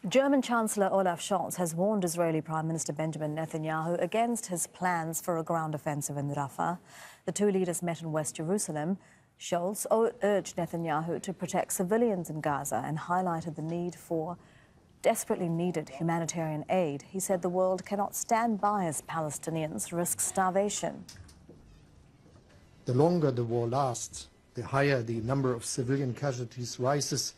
German Chancellor Olaf Scholz has warned Israeli Prime Minister Benjamin Netanyahu against his plans for a ground offensive in Rafah. The two leaders met in West Jerusalem. Scholz urged Netanyahu to protect civilians in Gaza and highlighted the need for desperately needed humanitarian aid. He said the world cannot stand by as Palestinians risk starvation. The longer the war lasts, the higher the number of civilian casualties rises,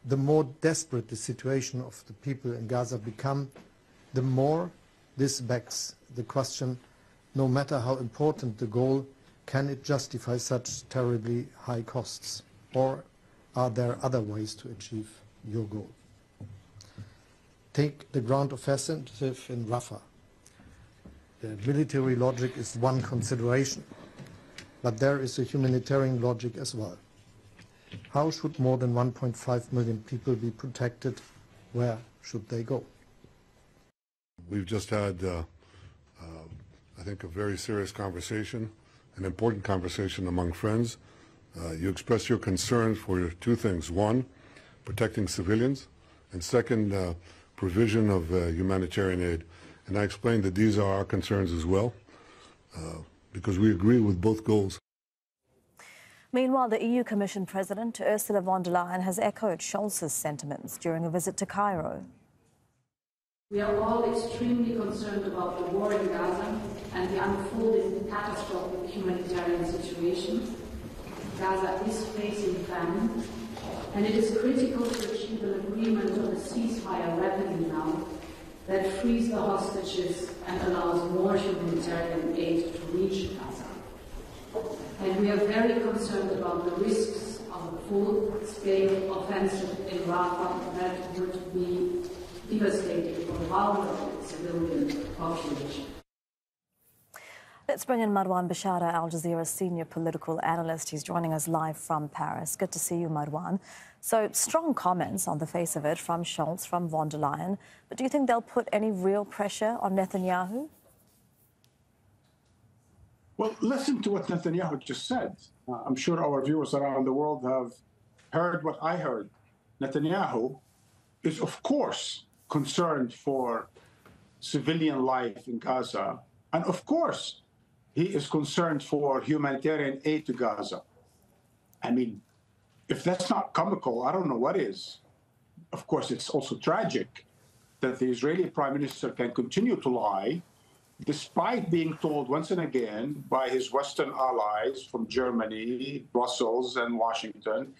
the more desperate the situation of the people in Gaza become, the more this begs the question, no matter how important the goal, can it justify such terribly high costs? Or are there other ways to achieve your goal? Take the ground offensive in Rafah. The military logic is one consideration, but there is a humanitarian logic as well. How should more than 1.5 million people be protected? Where should they go? We've just had, I think, a very serious conversation, an important conversation among friends. You expressed your concerns for two things. One, protecting civilians, and second, provision of humanitarian aid. And I explained that these are our concerns as well, because we agree with both goals. Meanwhile, the EU Commission President Ursula von der Leyen has echoed Scholz's sentiments during a visit to Cairo. We are all extremely concerned about the war in Gaza and the unfolding catastrophic humanitarian situation. Gaza is facing famine, and it is critical to achieve an agreement on a ceasefire rapidly now that frees the hostages and allows more humanitarian aid to reach Gaza. And we are very concerned about the risks of a full-scale offensive in Rafah that would be devastating for the vulnerable civilian population. Let's bring in Marwan Bishara, Al Jazeera's senior political analyst. He's joining us live from Paris. Good to see you, Marwan. So, strong comments on the face of it from Scholz, from von der Leyen. But do you think they'll put any real pressure on Netanyahu? Well, listen to what Netanyahu just said. I'm sure our viewers around the world have heard what I heard. Netanyahu is, of course, concerned for civilian life in Gaza. And of course, he is concerned for humanitarian aid to Gaza. I mean, if that's not comical, I don't know what is. Of course, it's also tragic that the Israeli Prime Minister can continue to lie despite being told once and again by his Western allies from Germany, Brussels, and Washington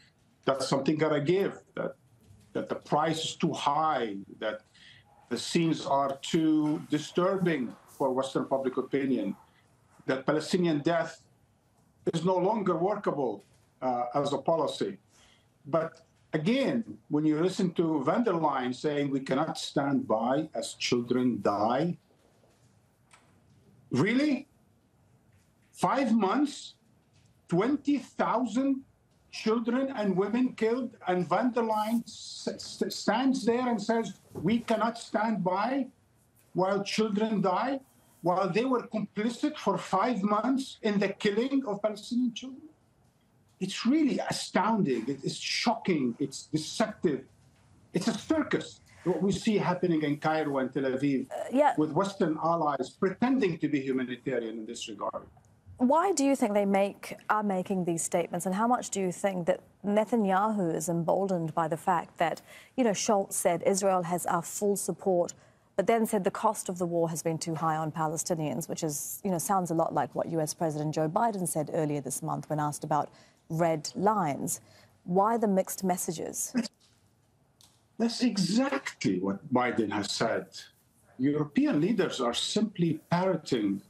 that something gotta give, that the price is too high, that the scenes are too disturbing for Western public opinion, that Palestinian death is no longer workable as a policy. But again, when you listen to von der Leyen saying we cannot stand by as children die, really? 5 months, 20,000 children and women killed, and von der Leyen stands there and says, we cannot stand by while children die, while they were complicit for 5 months in the killing of Palestinian children? It's really astounding. It is shocking. It's deceptive. It's a circus. What we see happening in Cairo and Tel Aviv with Western allies pretending to be humanitarian in this regard. Why do you think they are making these statements, and how much do you think that Netanyahu is emboldened by the fact that, Scholz said Israel has our full support, but then said the cost of the war has been too high on Palestinians, which is, sounds a lot like what US President Joe Biden said earlier this month when asked about red lines. Why the mixed messages? That's exactly what Biden has said. European leaders are simply parroting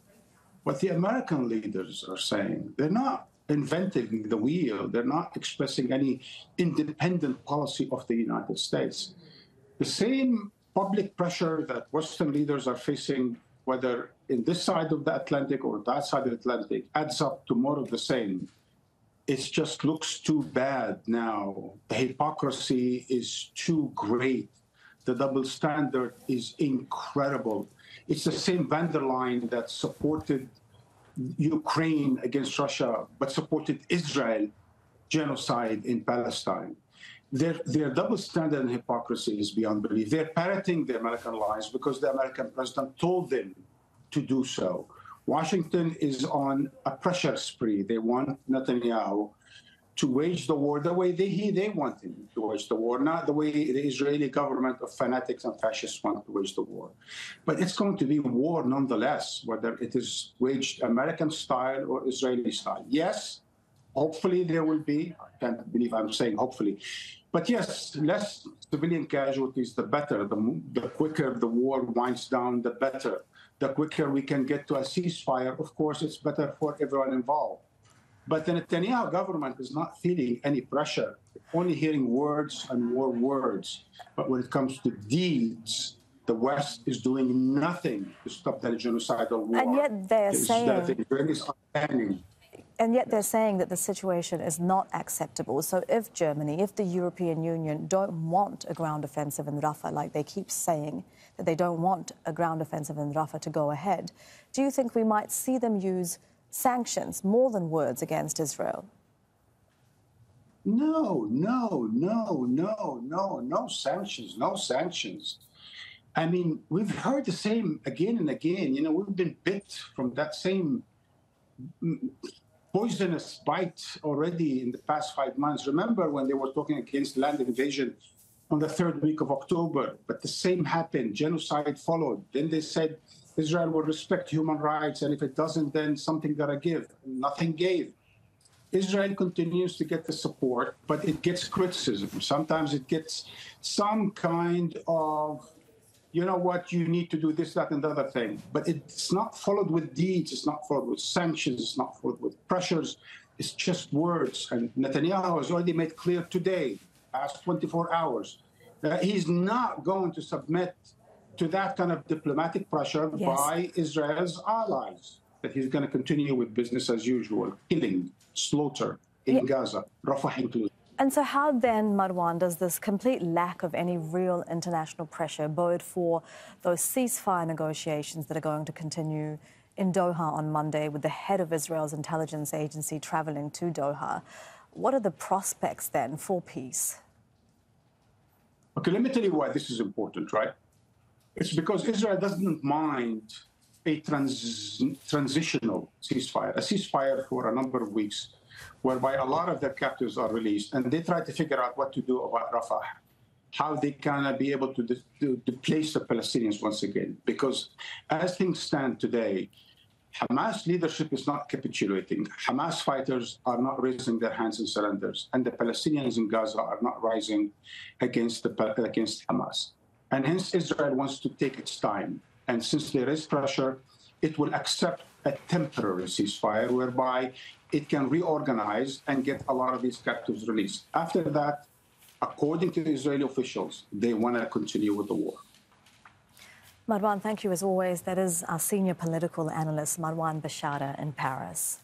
what the American leaders are saying. They're not inventing the wheel. They're not expressing any independent policy of the United States. The same public pressure that Western leaders are facing, whether in this side of the Atlantic or that side of the Atlantic, adds up to more of the same. It just looks too bad now. The hypocrisy is too great. The double standard is incredible. It's the same von der Leyen that supported Ukraine against Russia, but supported Israel genocide in Palestine. Their double standard and hypocrisy is beyond belief. They're parroting the American lies because the American president told them to do so. Washington is on a pressure spree. They want Netanyahu to wage the war the way they want him to wage the war, not the way the Israeli government of fanatics and fascists want to wage the war. But it's going to be war nonetheless, whether it is waged American style or Israeli style. Yes, hopefully there will be, I can't believe I'm saying hopefully, but yes, less civilian casualties, the better. The quicker the war winds down, the better. The quicker we can get to a ceasefire, of course, it's better for everyone involved. But the Netanyahu government is not feeling any pressure, only hearing words and more words. But when it comes to deeds, the West is doing nothing to stop that genocidal war. And yet they're saying... And yet they're saying that the situation is not acceptable. So if Germany, if the European Union don't want a ground offensive in Rafah, like they keep saying that they don't want a ground offensive in Rafah to go ahead, do you think we might see them use sanctions more than words against Israel? No sanctions, no sanctions. I mean, we've heard the same again and again. You know, we've been bit from that same poisonous bite already in the past 5 months. Remember when they were talking against land invasion on the 3rd week of October, but the same happened, genocide followed. Then they said Israel will respect human rights, and if it doesn't, then something gotta give. Nothing gave. Israel continues to get the support, but it gets criticism. Sometimes it gets some kind of, you know what, you need to do this, that, and the other thing. But it's not followed with deeds. It's not followed with sanctions. It's not followed with pressures. It's just words. And Netanyahu has already made clear today, past 24 hours, that he's not going to submit to that kind of diplomatic pressure by Israel's allies, that he's going to continue with business as usual, killing, slaughter in Gaza, Rafah included. And so how then, Marwan, does this complete lack of any real international pressure bode for those ceasefire negotiations that are going to continue in Doha on Monday with the head of Israel's intelligence agency traveling to Doha? What are the prospects then for peace? Okay, let me tell you why this is important, right? It's because Israel doesn't mind a transitional ceasefire, a ceasefire for a number of weeks, whereby a lot of their captives are released, and they try to figure out what to do about Rafah, how they can be able to place the Palestinians once again. Because as things stand today, Hamas leadership is not capitulating. Hamas fighters are not raising their hands in surrenders, and the Palestinians in Gaza are not rising against Hamas. And hence Israel wants to take its time. And since there is pressure, it will accept a temporary ceasefire whereby it can reorganize and get a lot of these captives released. After that, according to the Israeli officials, they want to continue with the war. Marwan, thank you as always. That is our senior political analyst, Marwan Bishara in Paris.